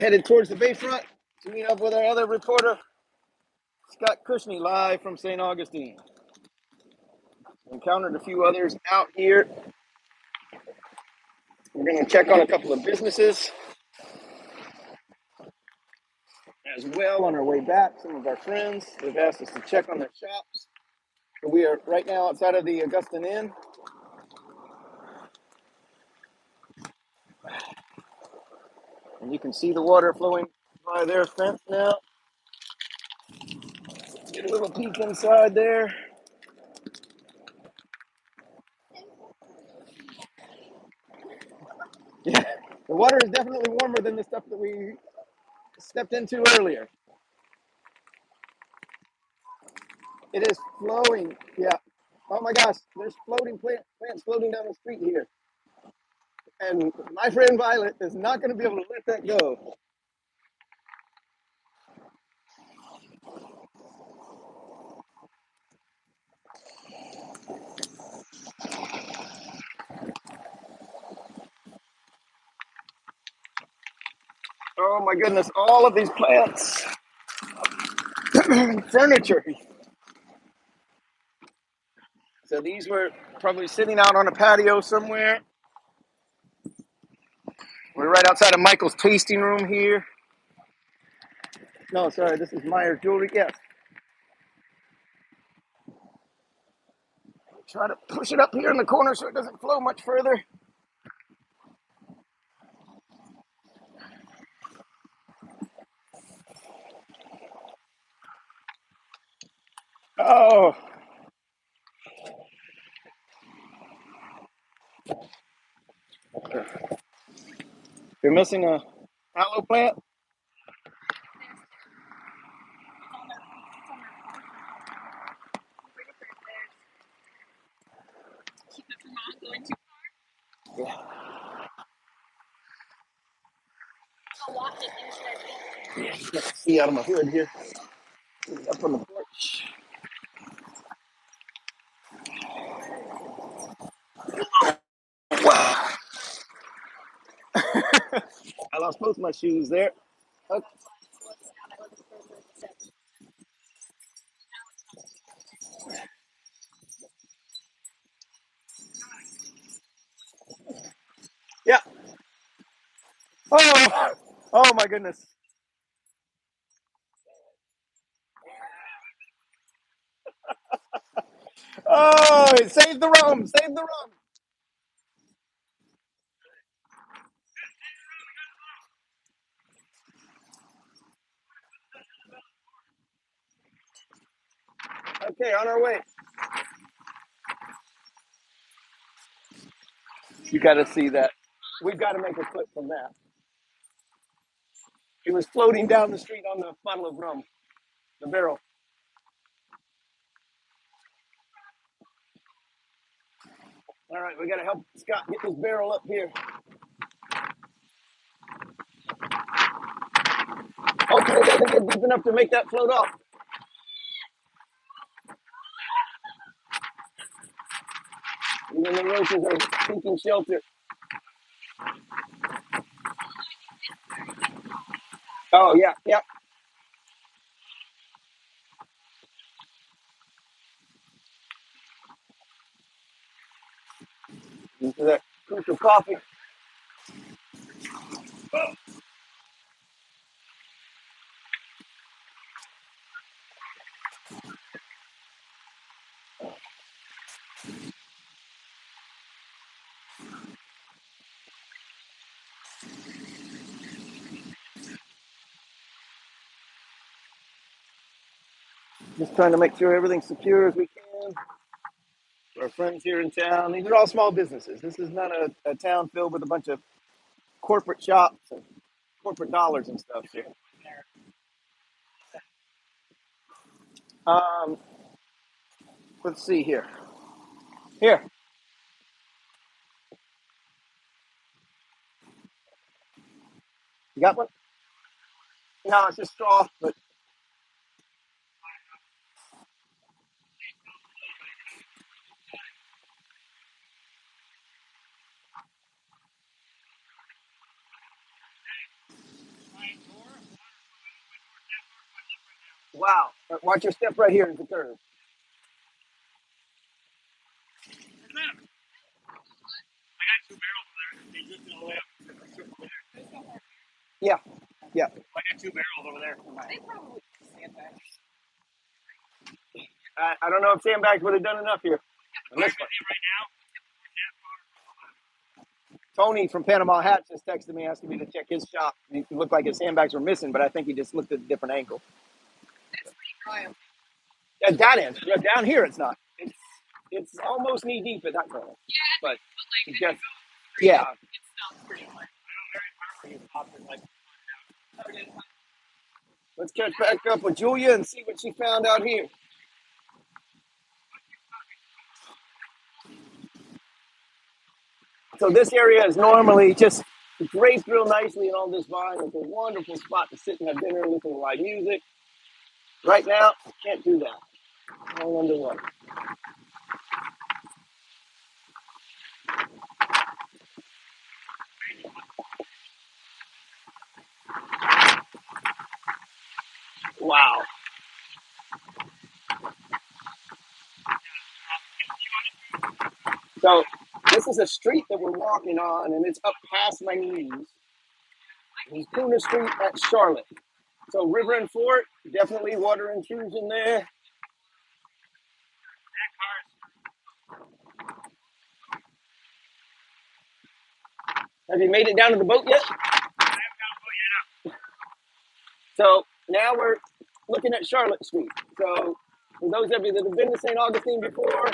Headed towards the bayfront to meet up with our other reporter, Scott Cushney, live from St. Augustine. Encountered a few others out here. We're going to check on a couple of businesses as well on our way back. Some of our friends have asked us to check on their shops. We are right now outside of the Augustine Inn. And you can see the water flowing by their fence now. Let's get a little peek inside there. Yeah, the water is definitely warmer than the stuff that we stepped into earlier. It is flowing. Yeah. Oh my gosh, there's floating plants floating down the street here. And my friend Violet is not going to be able to let that go. Oh my goodness, all of these plants. Furniture. So these were probably sitting out on a patio somewhere. We're right outside of Michael's tasting room here. No, sorry, this is Meyer's Jewelry. Yes. Try to push it up here in the corner so it doesn't flow much further. Oh. You're missing a aloe plant? Yeah. Let's see out of my hood here. Up on the porch. Wow. I lost both my shoes there. Okay. Yeah. Oh. Oh my goodness. Oh, save the rum. Save the rum. Okay, on our way. You got to see that. We've got to make a clip from that. It was floating down the street on the bottle of rum, the barrel. All right, we got to help Scott get this barrel up here. Okay, I think it's deep enough to make that float off. Even the roaches are seeking shelter. Oh, yeah, yeah. Into that crucial coffee. Just trying to make sure everything's secure as we can. Our friends here in town, these are all small businesses. This is not a town filled with a bunch of corporate shops and corporate dollars and stuff here. Um, let's see here. Here, you got one? No, it's just straw, but Wow. Watch your step right here in the curve. Yeah, yeah. I got two barrels over there. I don't know if sandbags would have done enough here. And this one. Tony from Panama Hat just texted me asking me to check his shop. It looked like his sandbags were missing, but I think he just looked at a different angle. At that end, yeah, down here it's not. It's almost knee deep at that corner. But just yeah. Let's catch back up with Julia and see what she found out here. So this area is normally just draped real nicely in all this vine. It's a wonderful spot to sit and have dinner, listen to live music. Right now, can't do that. All underway. Wow. So this is a street that we're walking on, and it's up past my knees. It's Puna Street at Charlotte. So River and Fort, definitely water intrusion there. Have you made it down to the boat yet? So now we're looking at Charlotte Street. So for those of you that have been to St. Augustine before,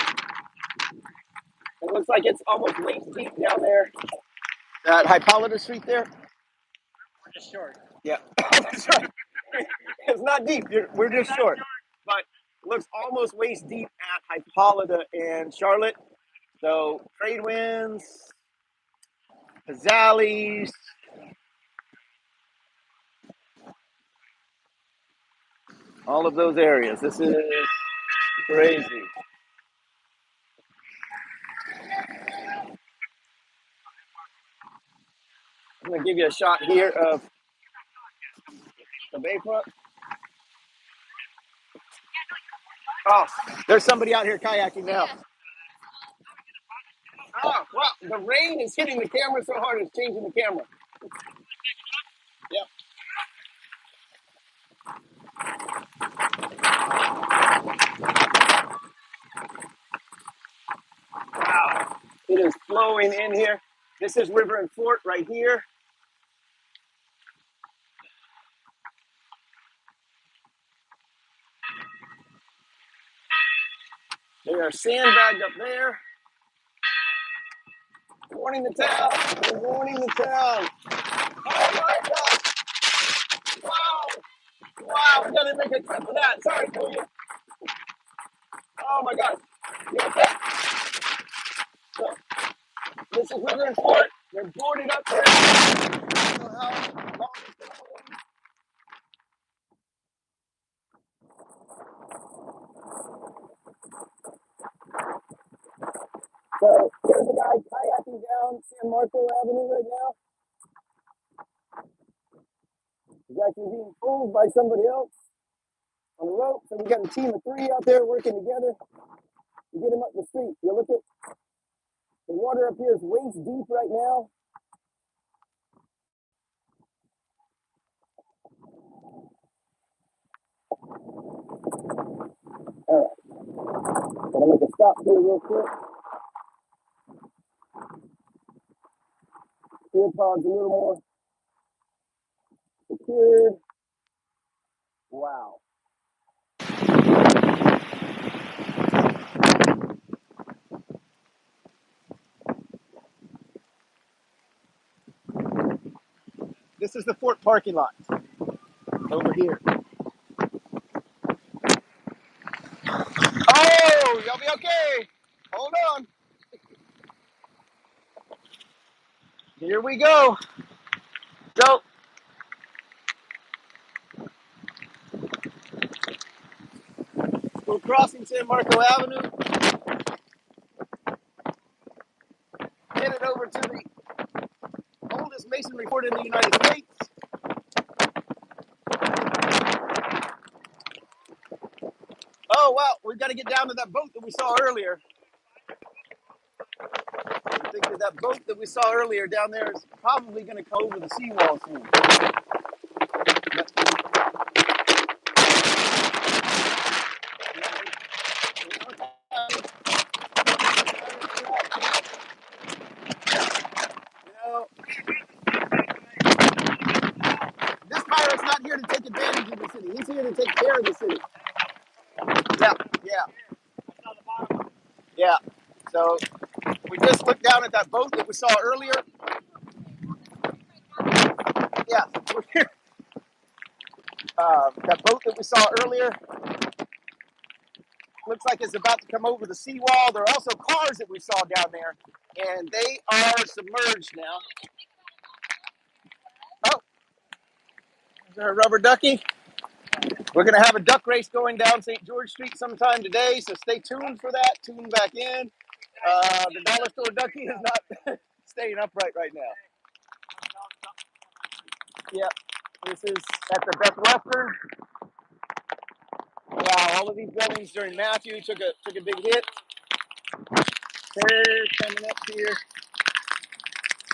it looks like it's almost waist deep down there at Hippolyta Street there. We're just short. Yeah. It's not deep. We're just short. But it looks almost waist deep at Hippolyta and Charlotte. So trade winds, Pizzales, all of those areas. This is crazy. I'm going to give you a shot here of the bayfront. Oh, there's somebody out here kayaking now. Oh, wow. The rain is hitting the camera so hard it's changing the camera. Yep. Wow. It is flowing in here. This is River and Fort right here. They are sandbagged up there. Good morning the town. Good morning the town. Oh my God. Wow. Wow. We gotta make a clip of that. Sorry, Julia. Oh my God. You okay? So, this is River and Fort. They're boarded up there. I don't know how long it's gonna hold. So there's a guy kayaking down San Marco Avenue right now. He's actually being pulled by somebody else on the rope. So we got a team of three out there working together to get him up the street. You look at the water up here is waist deep right now. All right. Gonna make a stop here real quick. Field pod's a little more secured. Wow. This is the Fort parking lot over here. Oh, y'all be okay. Hold on. Here we go. So we're crossing San Marco Avenue. Headed over to the oldest masonry fort in the United States. well, we've got to get down to that boat that we saw earlier. I think that boat that we saw earlier down there is probably going to come over the seawall soon. You know, this pirate's not here to take advantage of the city. He's here to take care of the city. Yeah, yeah, yeah. So we just looked down at that boat that we saw earlier. Yeah, that boat that we saw earlier looks like it's about to come over the seawall. There are also cars that we saw down there, and they are submerged now. Oh, is there a rubber ducky? We're going to have a duck race going down St. George Street sometime today, so stay tuned for that. Tune back in. The dollar store ducky is not staying upright right now. Yep, this is at the Best Western. Wow, all of these buildings during Matthew took a big hit. They're coming up here.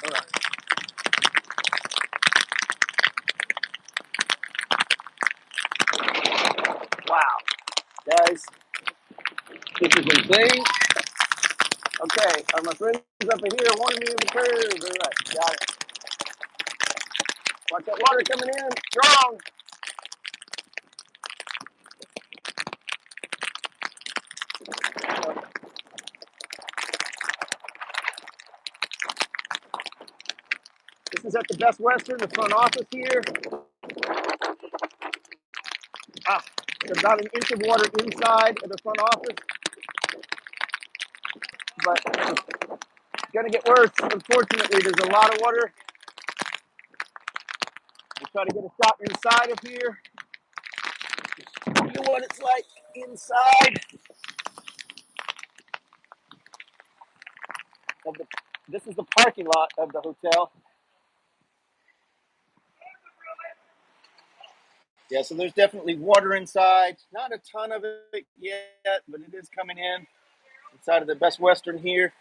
All right. Wow, guys, this is insane. Okay, are my friends up in here warning me of the curve? All right, got it. Watch that water coming in, strong. This is at the Best Western, the front office here. There's about an inch of water inside of the front office, but it's gonna get worse. Unfortunately, there's a lot of water. We'll try to get a shot inside of here. You know what it's like inside of the. This is the parking lot of the hotel. Yeah, so there's definitely water inside. Not a ton of it yet, but it is coming in inside of the Best Western here.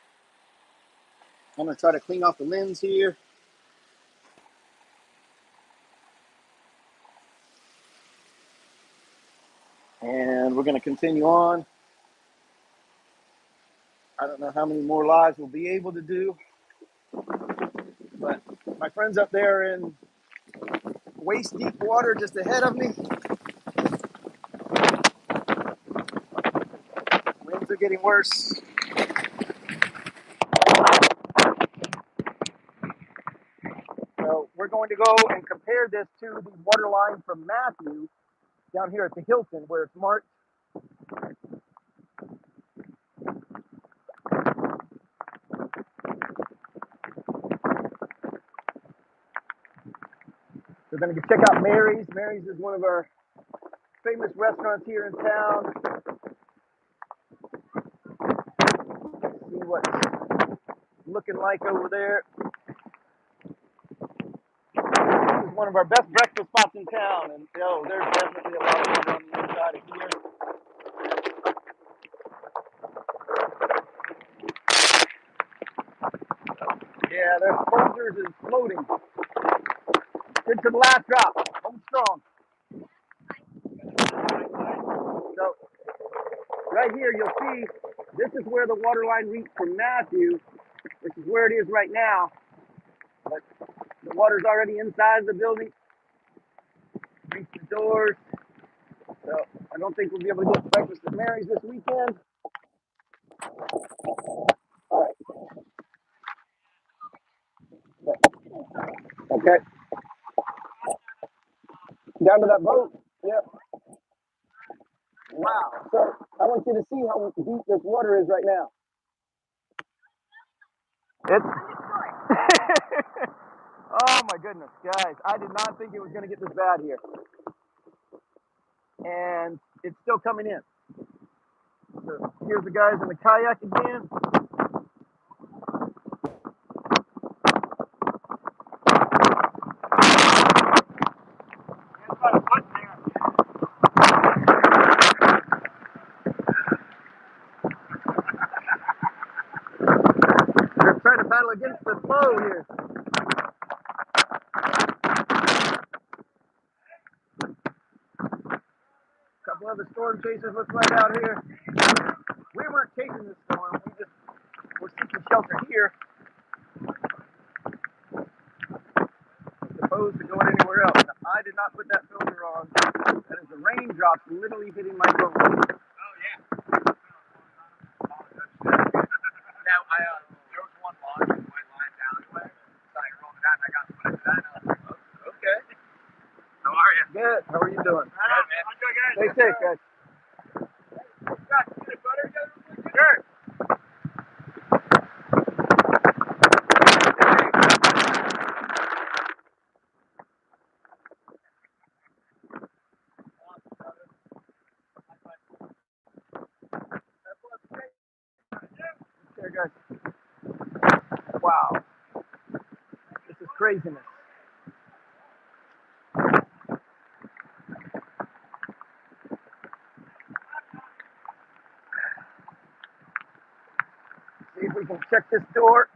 I'm gonna try to clean off the lens here. And we're gonna continue on. I don't know how many more lives we'll be able to do, but my friends up there in waist deep water just ahead of me. Winds are getting worse. So we're going to go and compare this to the water line from Matthew down here at the Hilton where it's marked. We're going to check out Mary's. Mary's is one of our famous restaurants here in town. See what's looking like over there. This is one of our best breakfast spots in town, and there's definitely a lot of water on the inside of here. Yeah, there's soldiers is floating. Good to the last drop. Hold strong. So right here, you'll see this is where the water line reached from Matthew. This is where it is right now. But the water's already inside of the building. Reach the doors. So I don't think we'll be able to get breakfast at Mary's this weekend. All right. Okay. Down to that boat. Yep. Wow. So I want you to see how deep this water is right now. It's. Oh my goodness, guys! I did not think it was going to get this bad here, and it's still coming in. So here's the guys in the kayak again. against the flow here. A couple other storm chasers looks like out here. We weren't chasing this storm. We just were seeking shelter here, as opposed to going anywhere else. Now, I did not put that filter on. That is the raindrops literally hitting my phone. Oh yeah. Now there was one log, white line alleyway. So I rolled it out and I got put into that. And I was like, oh, okay. How are you? Good. How are you doing? Good, man. I'm doing good. Stay safe, guys. Got peanut butter? Sure. There, guys. Wow. This is craziness. See if we can check this door.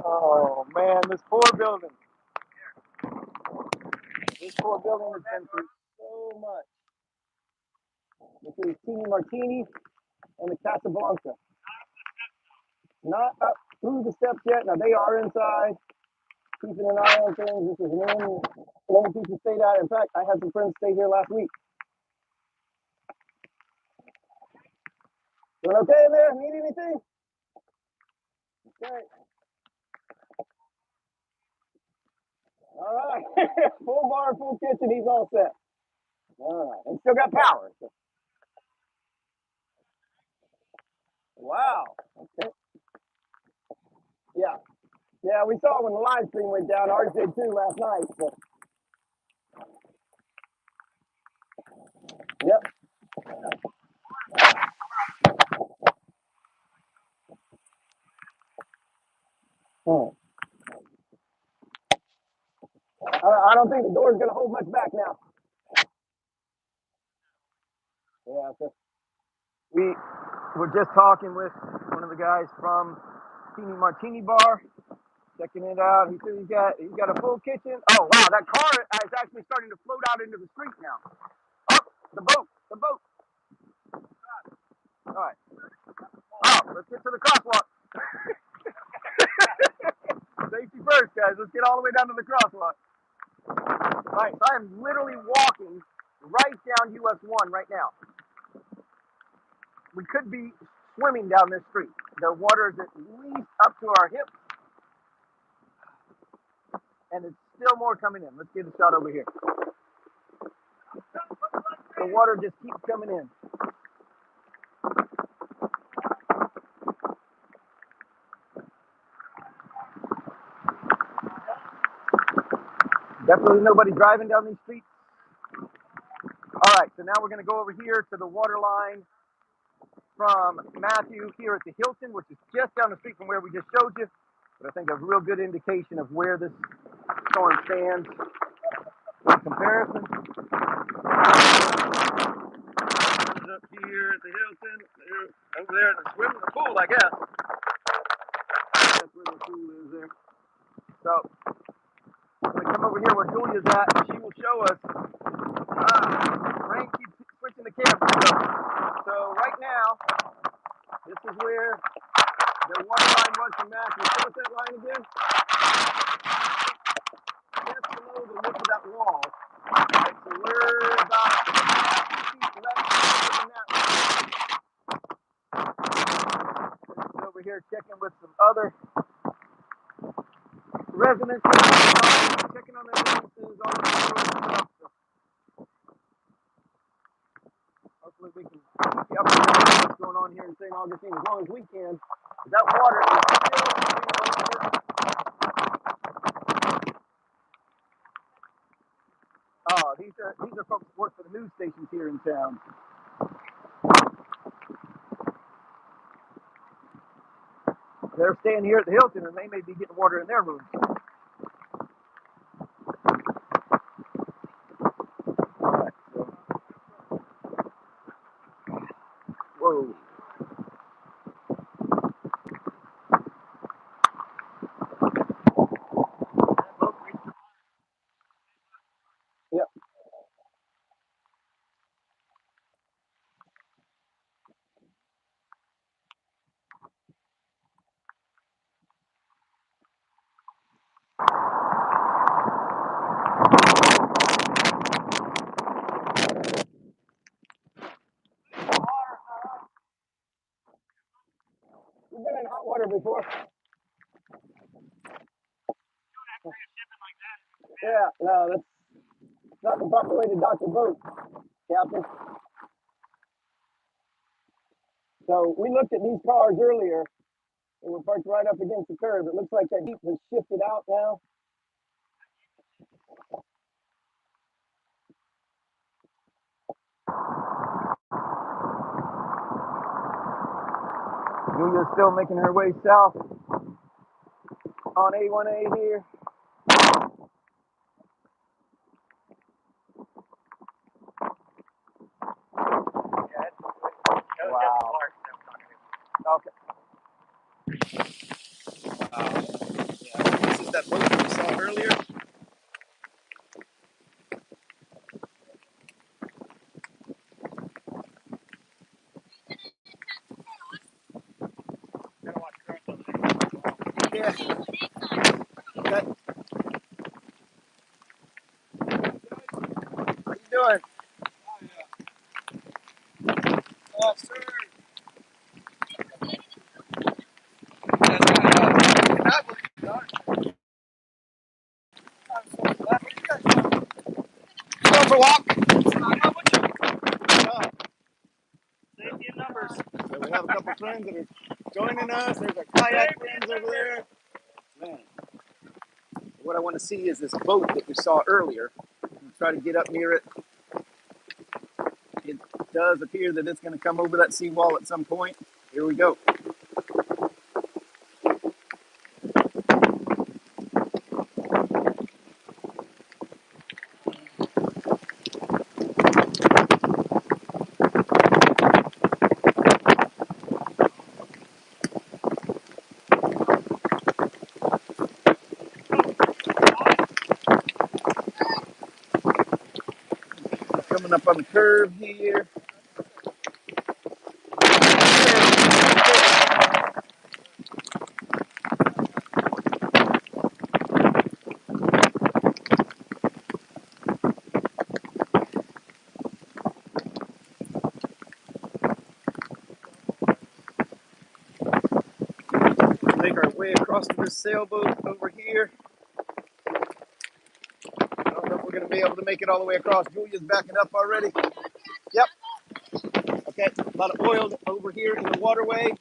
Oh man, this poor building. This poor building has been through so much. This is Teeny Martini and the Casablanca. Not up through the steps yet. Now they are inside, keeping an eye on things. This is an old piece of state out. In fact, I had some friends stay here last week. Doing okay in there? Need anything? Okay. All right. Full bar, full kitchen. He's all set. All right. And still got power. So. Wow. Okay. Yeah. Yeah, we saw when the live stream went down. Ours did too last night. So. Yep. I don't think the door's going to hold much back now. Yeah. So we were just talking with one of the guys from Teeny Martini Bar, checking it out. He said he's got a full kitchen. Oh wow, that car is actually starting to float out into the street now. Oh, the boat. All right. Oh, let's get to the crosswalk. Safety first, guys. Let's get all the way down to the crosswalk. All right, so I am literally walking right down US 1 right now. We could be swimming down this street. The water is at least up to our hips, and it's still more coming in. Let's get a shot over here. The water just keeps coming in. Definitely nobody driving down these streets. All right, so now we're going to go over here to the water line from Matthew here at the Hilton, which is just down the street from where we just showed you. But I think a real good indication of where this storm stands in comparison. Up here at the Hilton, over there in the swimming pool, I guess. That's where the pool is there. So, when we come over here where Julia's at, she will show us. Rain keeps switching the camera. So right now, this is where the water line was from Matthew. Show us that line again. Just below the lip of that wall. Right, so we're about 50 feet left than that one. Over here checking with some other residents, checking on their businesses, all the stuff. So hopefully we can keep you up to what's going on here in St. Augustine as long as we can. That water is still over. Oh, these are folks who work for the news stations here in town. They're staying here at the Hilton, and they may be getting water in their rooms. All right, so been in hot water before. Yeah, no, that's not the proper way to dock the boat, Captain. So we looked at these cars earlier. They were parked right up against the curb. It looks like that heat has shifted out now. Julia's still making her way south on A1A here. Wow. Okay. Yeah, this is that boat that we saw earlier. Yeah. Okay. How you doing? Yes, sir. Going for a walk. Safety in numbers. So we have a couple friends that are joining us. There's our kayak friends over there. Man, what I want to see is this boat that we saw earlier. We'll try to get up near it. It does appear that it's going to come over that seawall at some point. Here we go. Coming up on the curve here. Make our way across to this sailboat over here. I don't know if we're going to be able to make it all the way across. Julia's backing up already. Yep. Okay, a lot of oil over here in the waterway.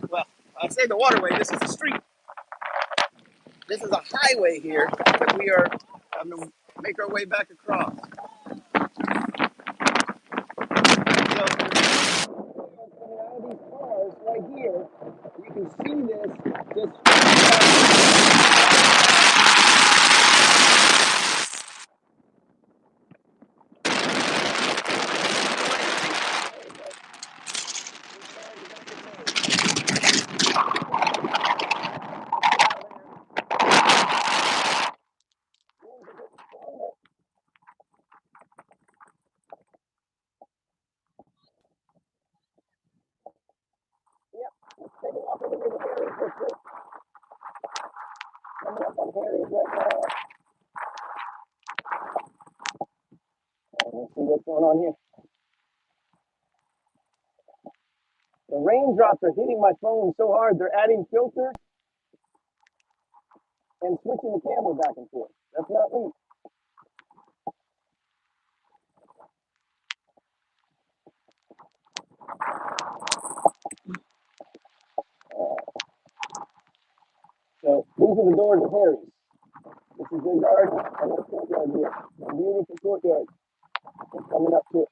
Well, I say the waterway, this is the street. This is a highway here that we are having to make our way back across. So, all these cars right here, you can see this just let's see what's going on here. The raindrops are hitting my phone so hard, they're adding filters and switching the camera back and forth. That's not me. So these are the doors of Harry's. This is their garden and their courtyard here. A beautiful courtyard. We're coming up to it.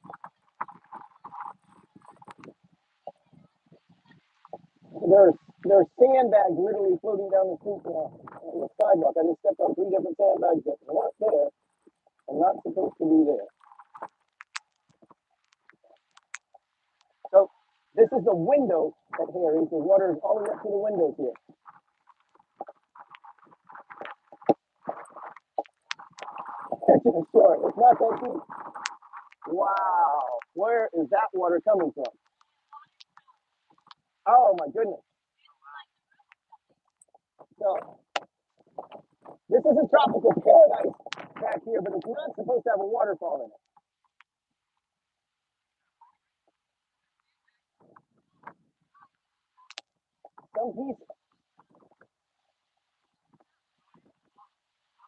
There's sandbags literally floating down the street now on the sidewalk. I just stepped on 3 different sandbags that are not there. I'm not supposed to be there. So this is the window at Harry's. The water is all the way up to the windows here. Sure, it's not that deep. Wow, where is that water coming from? Oh my goodness. So this is a tropical paradise back here, but it's not supposed to have a waterfall in it. Some piece,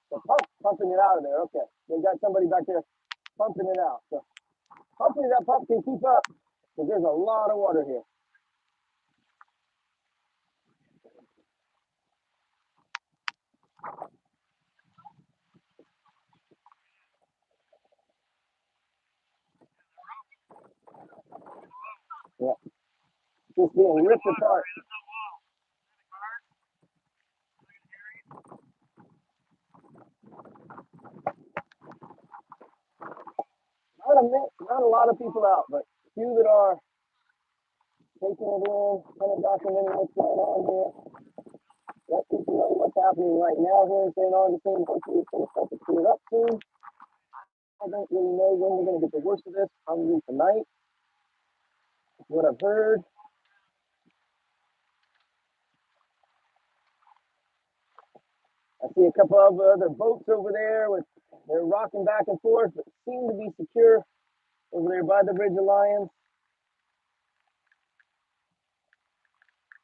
the pump pumping it out of there. Okay, they got somebody back there pumping it out. So hopefully that pump can keep up because there's a lot of water here. Yeah, just being ripped apart. Not a lot of people out, but few that are taking it in, kind of documenting what's going on here. Let people know what's happening right now here in St. Augustine. Hopefully it's going to start to clear up soon. I don't really know when we're going to get the worst of this. Probably tonight. That's what I've heard. I see a couple of other boats over there they're rocking back and forth, but seem to be secure over there by the Bridge Alliance.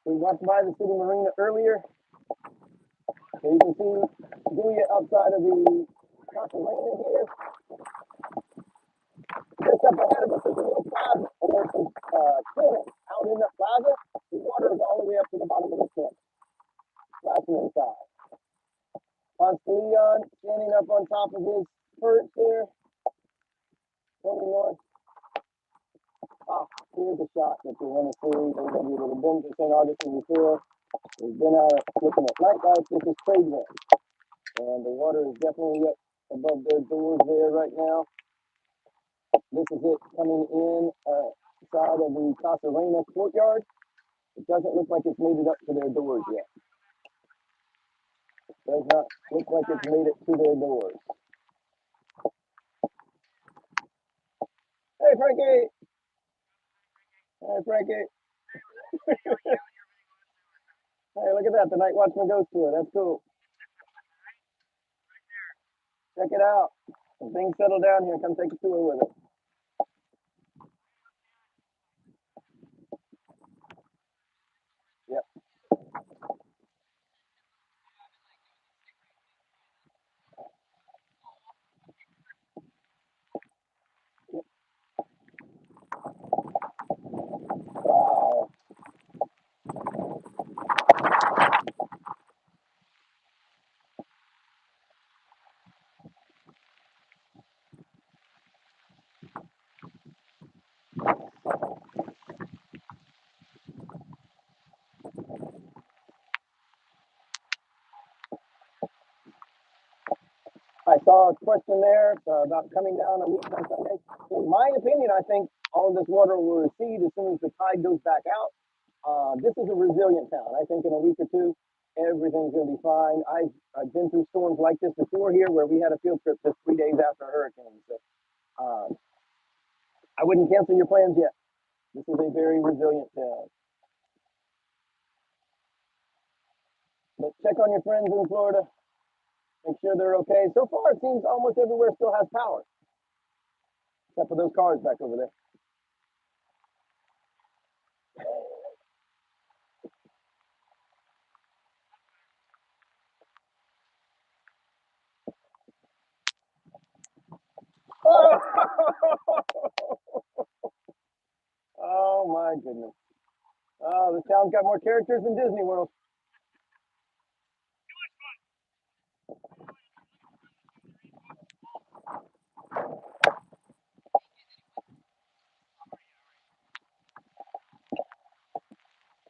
We walked by the city marina earlier, so you can see Julia outside of the Casa Marina here. Just up ahead of us is a little plaza, and there's some tenants out in the plaza. The water is all the way up to the bottom of the tent, splashing inside. Ponce de Leon standing up on top of his perch there, pointing north. Ah, here's a shot that you want to see. Those of you that have been to St. Augustine before, we've been out looking at nightlife. This is trade wind, and the water is definitely up above their doors there right now. This is it coming in side of the Casa Reina courtyard. It doesn't look like it's made it up to their doors yet. It does not look like it's made it to their doors. Hey, Frankie! Hey, Frankie! Hey, look at that. The night watchman goes to it. That's cool. Check it out. When things settle down here, come take a tour with it. Yep. Wow. I saw a question there about coming down a week on Sunday. In my opinion, I think all of this water will recede as soon as the tide goes back out. This is a resilient town. I think in a week or two, everything's going to be fine. I've been through storms like this before here, where we had a field trip just 3 days after a hurricane. So I wouldn't cancel your plans yet. This is a very resilient town. But check on your friends in Florida. Make sure they're okay. So far, it seems almost everywhere still has power, except for those cars back over there. Oh, oh my goodness. Oh, this town's got more characters than Disney World.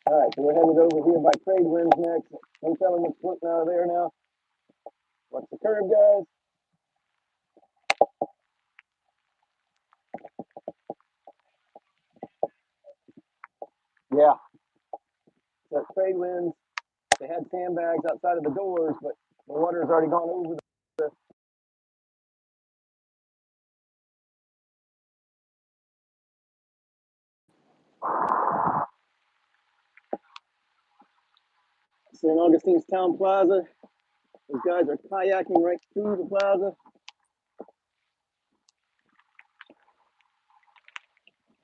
All right, so we're headed over here by trade winds next. No telling what's floating out of there now. Watch the curve, guys. Yeah, so trade winds. They had sandbags outside of the doors, but the water has already gone over the. St. Augustine's Town Plaza. Those guys are kayaking right through the plaza.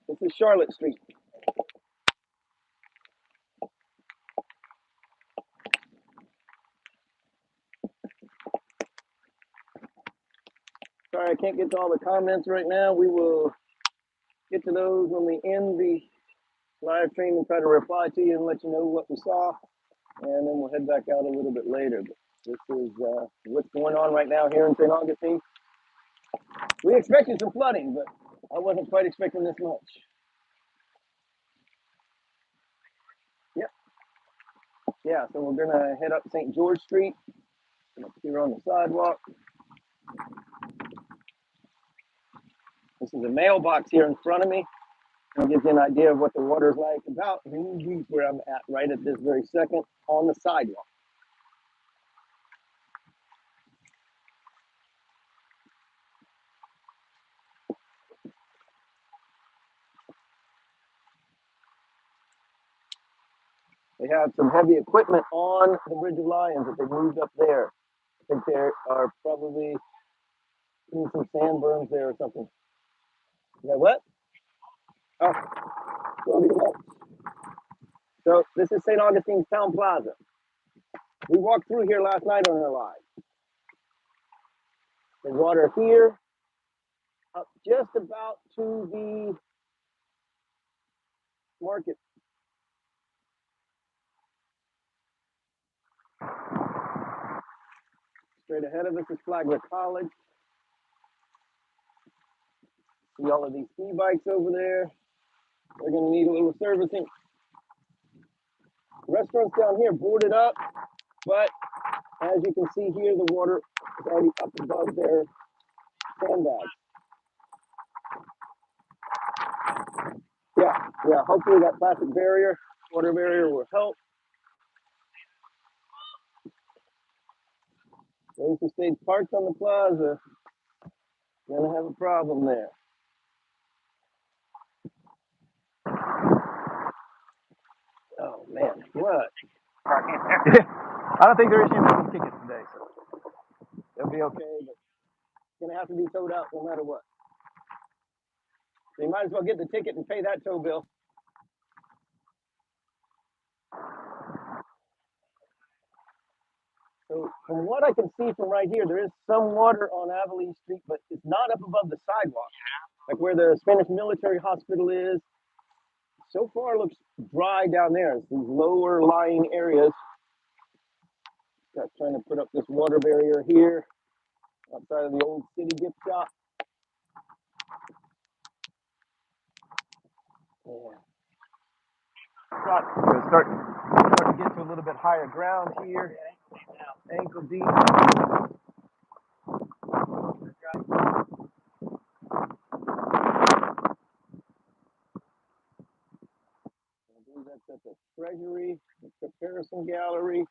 This is Charlotte Street. Sorry, I can't get to all the comments right now. We will get to those when we end the live stream and try to reply to you and let you know what we saw. And then we'll head back out a little bit later. But this is what's going on right now here in St. Augustine. We expected some flooding, but I wasn't quite expecting this much. Yep. Yeah, so we're going to head up St. George Street. Up here on the sidewalk. This is a mailbox here in front of me. It gives you an idea of what the water's like about knee-deep where I'm at right at this very second on the sidewalk. They have some heavy equipment on the Bridge of Lions that they moved up there. I think there are probably some sand berms there or something. Is that what? Oh, so this is St. Augustine's Town Plaza. We walked through here last night on our live. There's water here, up just about to the market. Straight ahead of us is Flagler College. See all of these ski bikes over there. They're going to need a little servicing. Restaurants down here boarded up, but as you can see here, the water is already up above their sandbags. Yeah, hopefully that plastic barrier, water barrier will help. Those who stayed parked on the plaza, going to have a problem there. Oh man, what? I don't think they're issuing any tickets today, so they'll be okay, but it's going to have to be towed out no matter what. So you might as well get the ticket and pay that tow bill. So from what I can see from right here, there is some water on Abilene Street, but it's not up above the sidewalk, like where the Spanish military hospital is. So far, it looks dry down there. It's these lower lying areas. Got trying to put up this water barrier here outside of the old city gift shop. Yeah. Start to get to a little bit higher ground here. Ankle deep. I believe that's at the Treasury, the comparison gallery.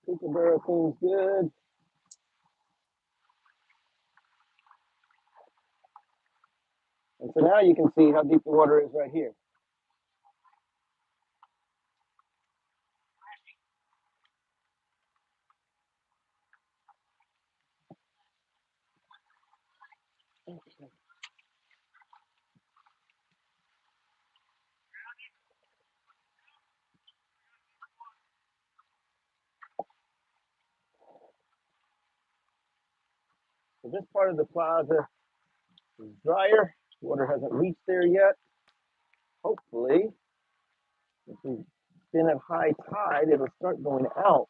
Kookaburra seems good. And so now you can see how deep the water is right here. So this part of the plaza is drier. Water hasn't reached there yet. Hopefully, if we've been at high tide, it'll start going out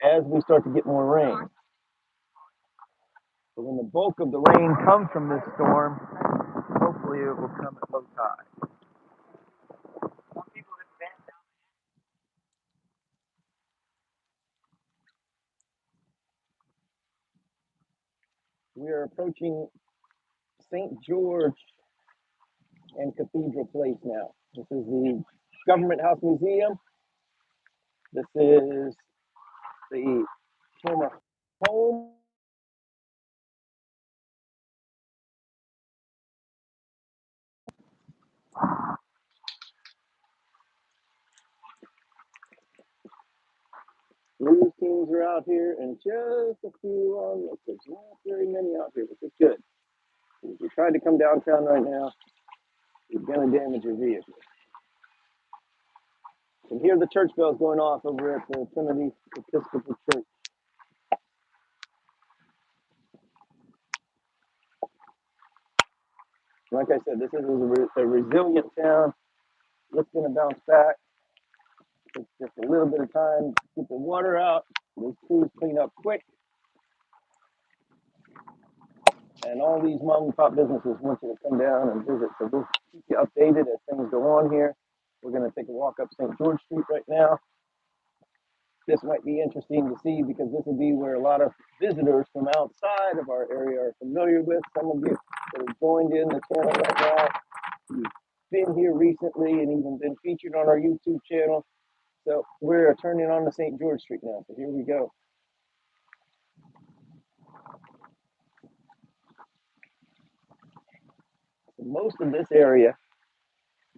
as we start to get more rain. So when the bulk of the rain comes from this storm, hopefully it will come at low tide. We are approaching St. George and Cathedral Place now. This is the Government House Museum. This is the former home. Blues teams are out here, and just a few on look. There's not very many out here, which is good. If you tried to come downtown right now, you're going to damage your vehicle. And here the church bells going off over at the Trinity Episcopal Church. like I said, this is a resilient town. It's going to bounce back. It's just a little bit of time to get the water out. Those crews clean up quick. And all these mom and pop businesses want you to come down and visit. So we'll keep you updated as things go on here. We're going to take a walk up St. George Street right now. This might be interesting to see because this will be where a lot of visitors from outside of our area are familiar with. Some of you that have joined in the channel right now, you've been here recently and even been featured on our YouTube channel. So we're turning on to St. George Street now. So here we go. So most of this area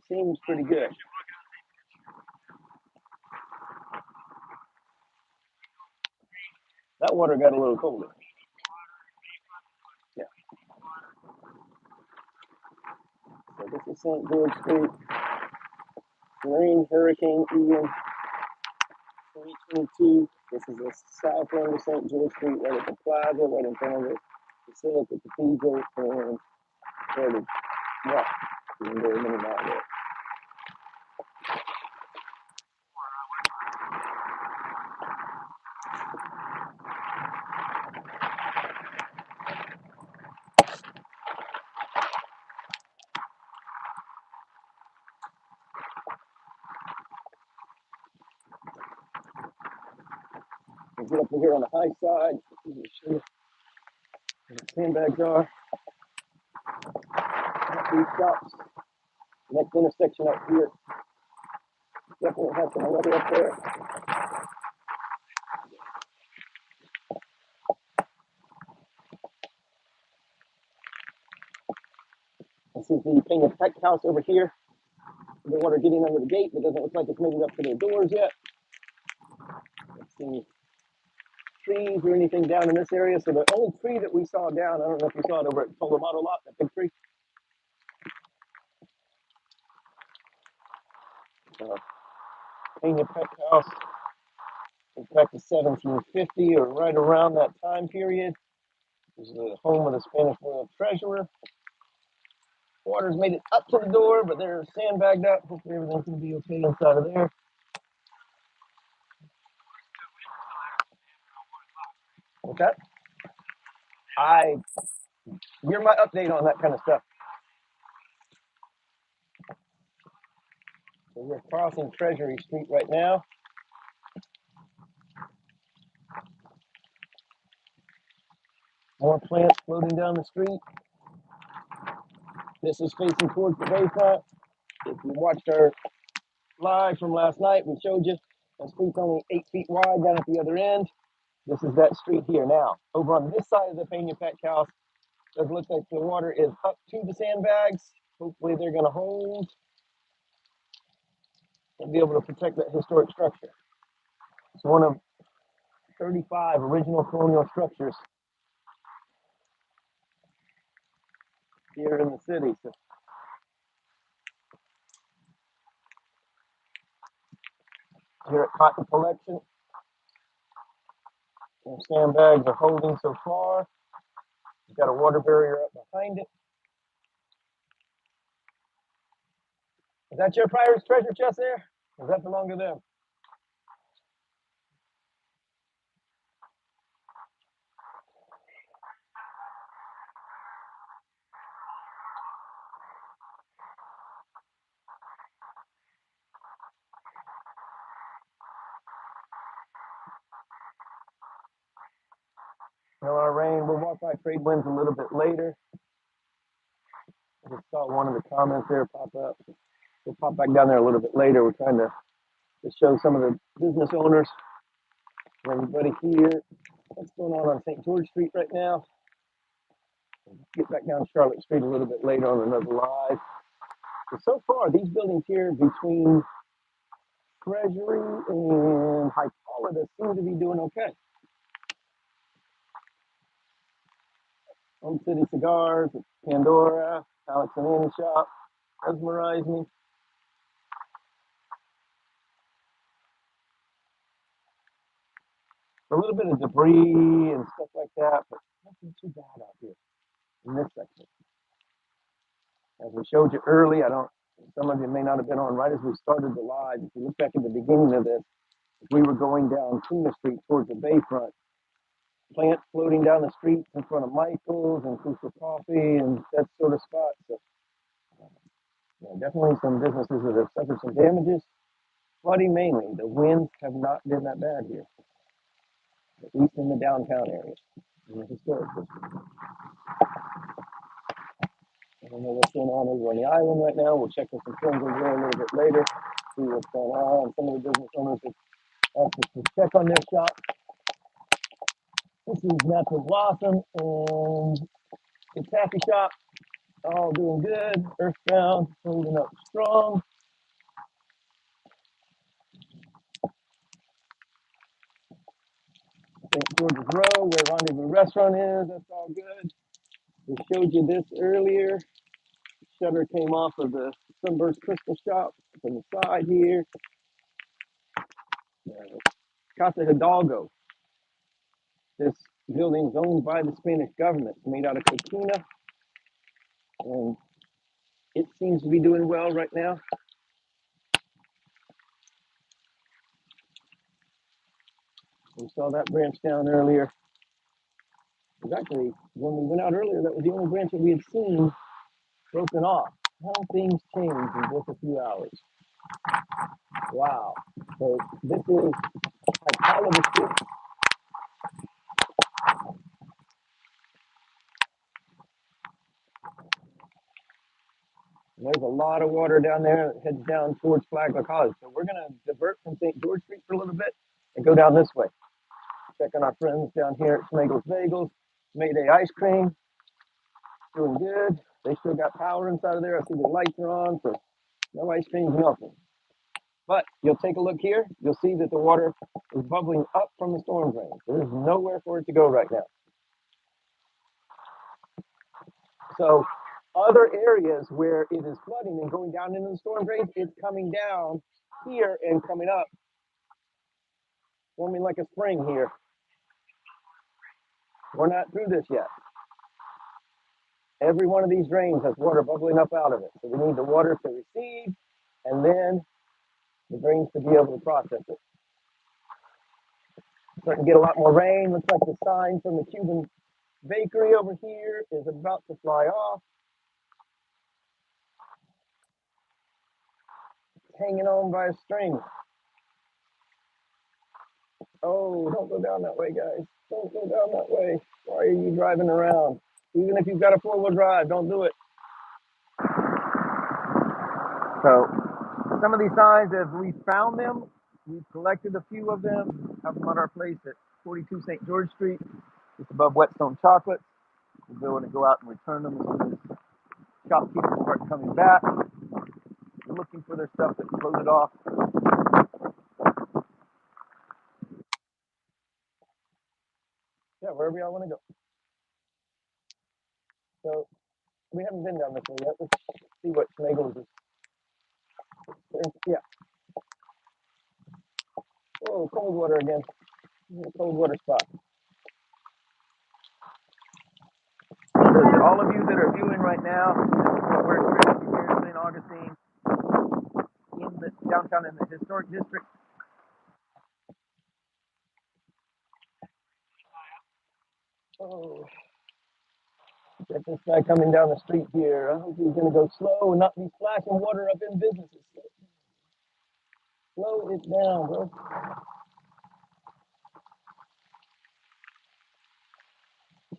seems pretty good. That water got a little colder. Yeah. So this is St. George Street. Rain, Hurricane Ian, 2022. This is the south end of St. George Street, right at the Plaza, right in front of the Basilica Cathedral, and sort of walk. You can go a minute out there. And get up here on the high side. Let me show you where the sandbags are. These shops. Next intersection up here. Definitely have some weather up there. This is the Painted Pet House over here. The water getting under the gate, but doesn't look like it's made it up to their doors yet. Let's see trees or anything down in this area. So the only tree that we saw down, I don't know if you saw it over at Colorado Lot, that big tree. Painted Pet House. It's back to 1750 or right around that time period. This is the home of the Spanish royal treasurer. Water's made it up to the door, but they're sandbagged up. Hopefully everything's going to be okay inside of there. What's that? You're my update on that kind of stuff. So we're crossing Treasury Street right now. More plants floating down the street. This is facing towards the bayfront. If you watched our live from last night, we showed you the street's only 8 feet wide down at the other end. This is that street here now. Over on this side of the Peña Pet House, it looks like the water is up to the sandbags. Hopefully they're going to hold and be able to protect that historic structure. It's one of 35 original colonial structures here in the city. So here at Cotton Collection, the sandbags are holding so far. You've got a water barrier up behind it. Is that your pirate's treasure chest there? Or does that belong to them? No, our rain. We'll walk by trade winds a little bit later. I just saw one of the comments there pop up. We'll pop back down there a little bit later. We're trying to show some of the business owners and everybody here what's going on St. George Street right now. We'll get back down Charlotte Street a little bit later on another live. So far, these buildings here between Treasury and Hippolyta seem to be doing okay. Home City Cigars, Pandora, Alex and Annie Shop, Mesmerize Me. A little bit of debris and stuff like that, but nothing too bad out here in this section. As we showed you early, some of you may not have been on right as we started the live. If you look back at the beginning of this, we were going down Kuna Street towards the bayfront. Plants floating down the street in front of Michael's and Food for Coffee and that sort of spot. So yeah, definitely some businesses that have suffered some damages. Flooding mainly. The winds have not been that bad here, at least in the downtown area, in the historic district. I don't know what's going on over on the island right now. We'll check with some friends over there a little bit later, see what's going on. Some of the business owners have asked us to check on their shop. This is Natural Blossom and the Taffy Shop. All doing good. Earthbound, holding up strong. St. George's Row, where Rendezvous Restaurant is, that's all good. We showed you this earlier. Shutter came off of the Sunburst Crystal Shop from the side here. Casa Hidalgo. This building is owned by the Spanish government. It's made out of coquina, and it seems to be doing well right now. We saw that branch down earlier. It was actually, when we went out earlier, that was the only branch that we had seen broken off. How things change in just a few hours. Wow. So this is like all of the street. There's a lot of water down there that heads down towards Flagler College. So we're going to divert from St. George Street for a little bit and go down this way. Check on our friends down here at Schmegel's Bagels. Mayday Ice Cream. Doing good. They still got power inside of there. I see the lights are on, so no ice cream's melting. But you'll take a look here. You'll see that the water is bubbling up from the storm drain. There's nowhere for it to go right now. So other areas where it is flooding and going down into the storm drains, it's coming down here and coming up, forming like a spring here. We're not through this yet. Every one of these drains has water bubbling up out of it. So we need the water to recede and then the drains to be able to process it. Starting to get a lot more rain. Looks like the sign from the Cuban bakery over here is about to fly off. It's hanging on by a string. Oh, don't go down that way, guys. Don't go down that way. Why are you driving around? Even if you've got a four-wheel drive, don't do it. So some of these signs, as we found them, we've collected a few of them, have them at our place at 42 St. George Street, just above Whetstone Chocolate. We'll go out and return them as soon as shopkeepers start coming back. They're looking for their stuff that's loaded off. Yeah, wherever y'all want to go. So we haven't been down this way yet. Let's see what Schmegel's is. Yeah. Oh, cold water again. Cold water spot. All of you that are viewing right now, what we're experiencing here in St. Augustine, in the downtown in the historic district. Oh, get this guy coming down the street here. I hope he's going to go slow and not be splashing water up in businesses. Slow it down, bro.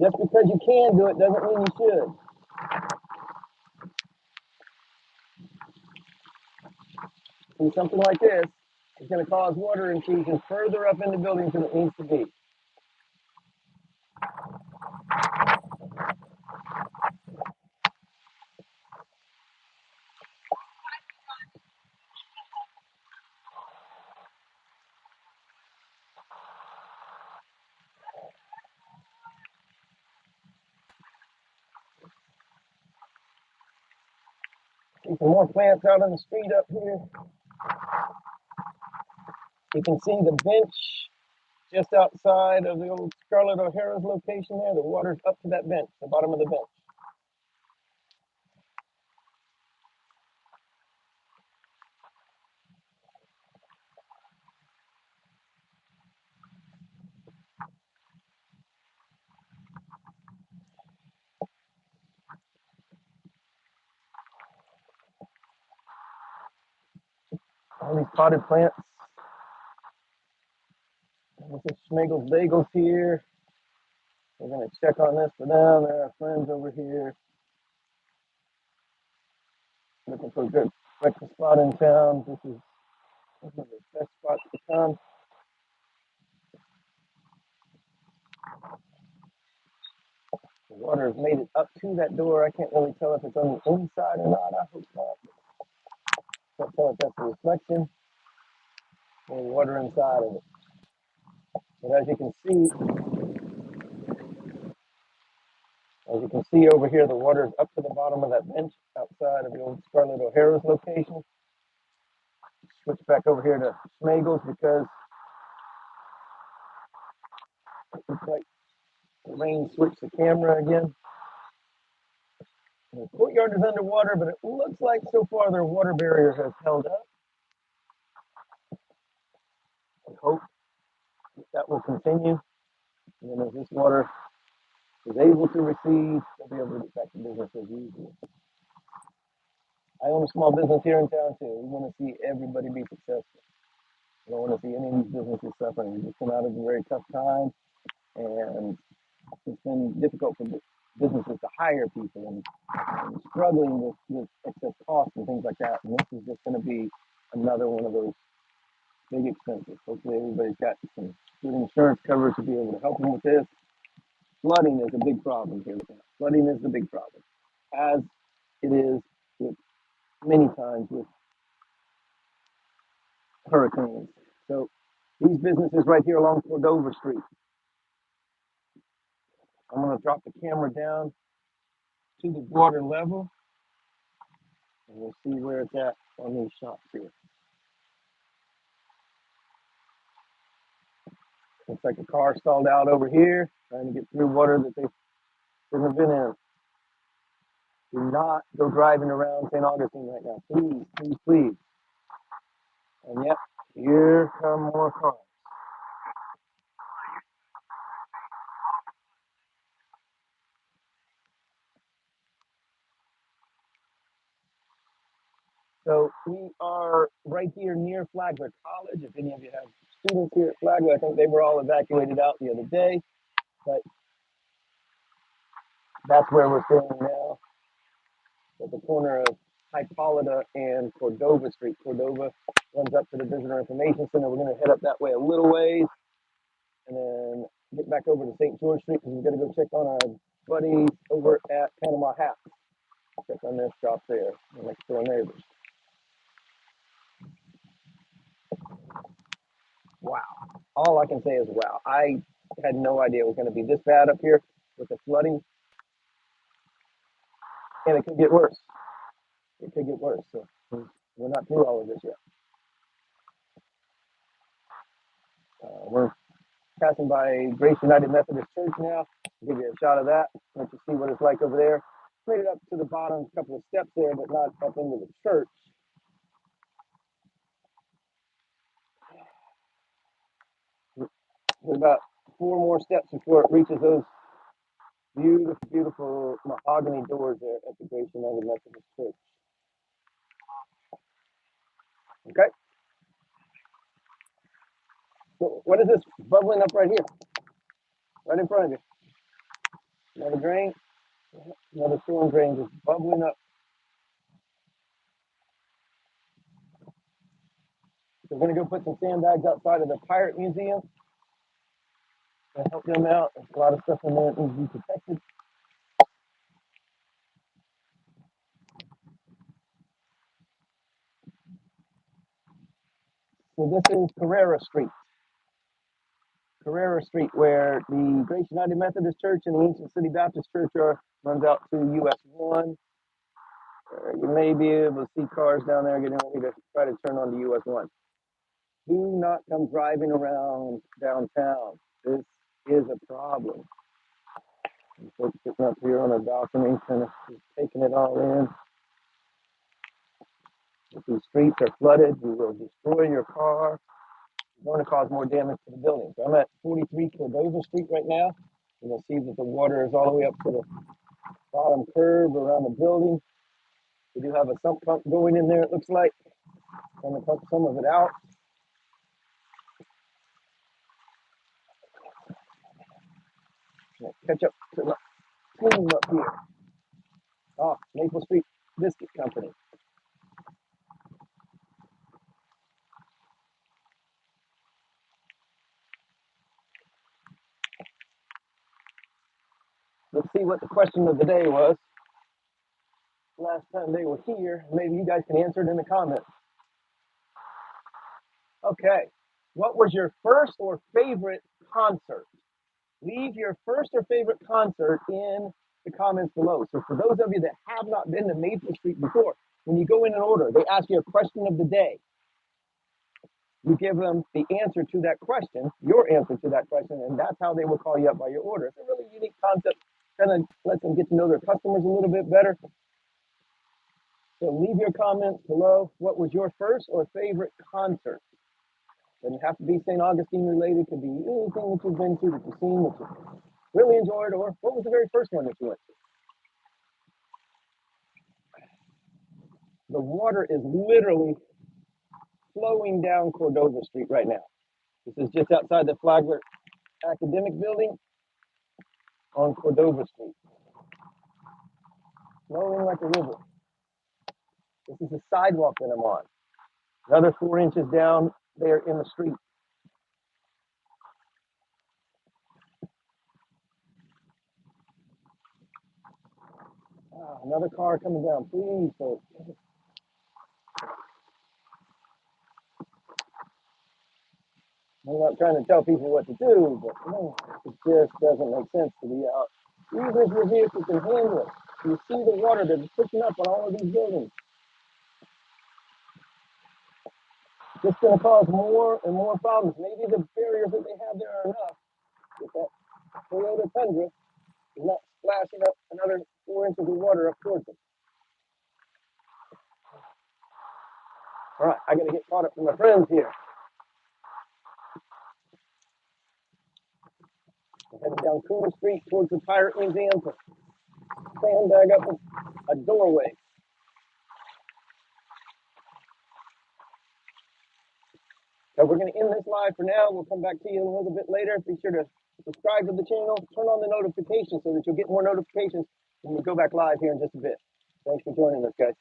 Just because you can do it doesn't mean you should. See, something like this is going to cause water intrusion further up in the buildings than it needs to be. See some more plants out on the street up here. You can see the bench just outside of the old Scarlett O'Hara's location there. The water's up to that bench, the bottom of the bench. All these potted plants. This is Schmegel's Bagels here. We're going to check on this for them. There are friends over here looking for a good breakfast spot in town. This is one of the best spots to come. The water has made it up to that door. I can't really tell if it's on the inside or not. I hope not. Can't tell if that's a reflection or water inside of it. But as you can see over here, the water is up to the bottom of that bench outside of the old Scarlett O'Hara's location. Switch back over here to Schmegel's because it looks like the rain switched the camera again. The courtyard is underwater, but it looks like so far their water barrier has held up. I hope that will continue. And then as this water is able to recede, they'll be able to get back to business as usual. I own a small business here in town too. We want to see everybody be successful. We don't want to see any of these businesses suffering. We just come out of a very tough time, and it's been difficult for businesses to hire people and struggling with excess costs and things like that. And this is just going to be another one of those big expenses. Hopefully everybody's got some good insurance coverage to be able to help them with this. Flooding is a big problem here. Flooding is the big problem, as it is with many times with hurricanes. So these businesses right here along Cordova Street, I'm going to drop the camera down to the water level, and we'll see where it's at on these shops here. Looks like a car stalled out over here, trying to get through water that they shouldn't have been in. Do not go driving around St. Augustine right now. Please, please, please. And yep, here come more cars. So we are right here near Flagler College. If any of you have students here at Flagler, I think they were all evacuated out the other day, but that's where we're standing now, at the corner of Hippolyta and Cordova Street. Cordova runs up to the Visitor Information Center. We're going to head up that way a little ways and then get back over to St. George Street because we're going to go check on our buddies over at Panama Hat. Check on their shop there, our next door neighbors. Wow. All I can say is wow. I had no idea it was going to be this bad up here with the flooding, and it could get worse. It could get worse. So we're not through all of this yet. We're passing by Grace United Methodist Church now. I'll give you a shot of that. Let you see what it's like over there. Made it up to the bottom, a couple of steps there, but not up into the church. There's about 4 more steps before it reaches those beautiful, beautiful mahogany doors there at the Grace United Methodist Church. Okay. So what is this bubbling up right here? Right in front of you. Another drain. Another storm drain just bubbling up. So we're going to go put some sandbags outside of the Pirate Museum and help them out. There's a lot of stuff in there that needs to be protected. So this is Carrera Street. Carrera Street, where the Grace United Methodist Church and the Ancient City Baptist Church runs out to US 1. You may be able to see cars down there getting ready to try to turn onto US 1. Do not come driving around downtown. This is a problem. And folks sitting up here on a balcony, kind of just taking it all in. If these streets are flooded, we will destroy your car. We're going to cause more damage to the building. So I'm at 43 Cordova Street right now. You'll see that the water is all the way up to the bottom curve around the building. We do have a sump pump going in there, it looks like. Trying to cut some of it out. Catch up to the team up here. Oh, Maple Street Biscuit Company. Let's see what the question of the day was. Last time they were here, maybe you guys can answer it in the comments. Okay, what was your first or favorite concert? Leave your first or favorite concert in the comments below. So for those of you that have not been to Maple Street before, when you go in an order, they ask you a question of the day. You give them the answer to that question, your answer to that question, and that's how they will call you up by your order. It's a really unique concept, kind of lets them get to know their customers a little bit better. So leave your comments below. What was your first or favorite concert? Doesn't have to be St. Augustine related. It could be anything that you've been to, that you've seen, that you really enjoyed, or what was the very first one that you went to? The water is literally flowing down Cordova Street right now. This is just outside the Flagler Academic Building on Cordova Street. Flowing like a river. This is the sidewalk that I'm on. Another 4 inches down there in the street. Another car coming down, please, folks. I'm not trying to tell people what to do, but no, it just doesn't make sense to be out. Even if your vehicle can handle it, you see the water that's pushing up on all of these buildings. It's just going to cause more and more problems. Maybe the barriers that they have there are enough. If that Toyota Tundra is not splashing up another 4 inches of water up towards them. All right, I got to get caught up with my friends here. I'm heading down Cooler Street towards the Pirate Museum to sandbag up a doorway. So we're going to end this live for now. We'll come back to you a little bit later. Be sure to subscribe to the channel, turn on the notifications so that you'll get more notifications when we go back live here in just a bit. Thanks for joining us, guys.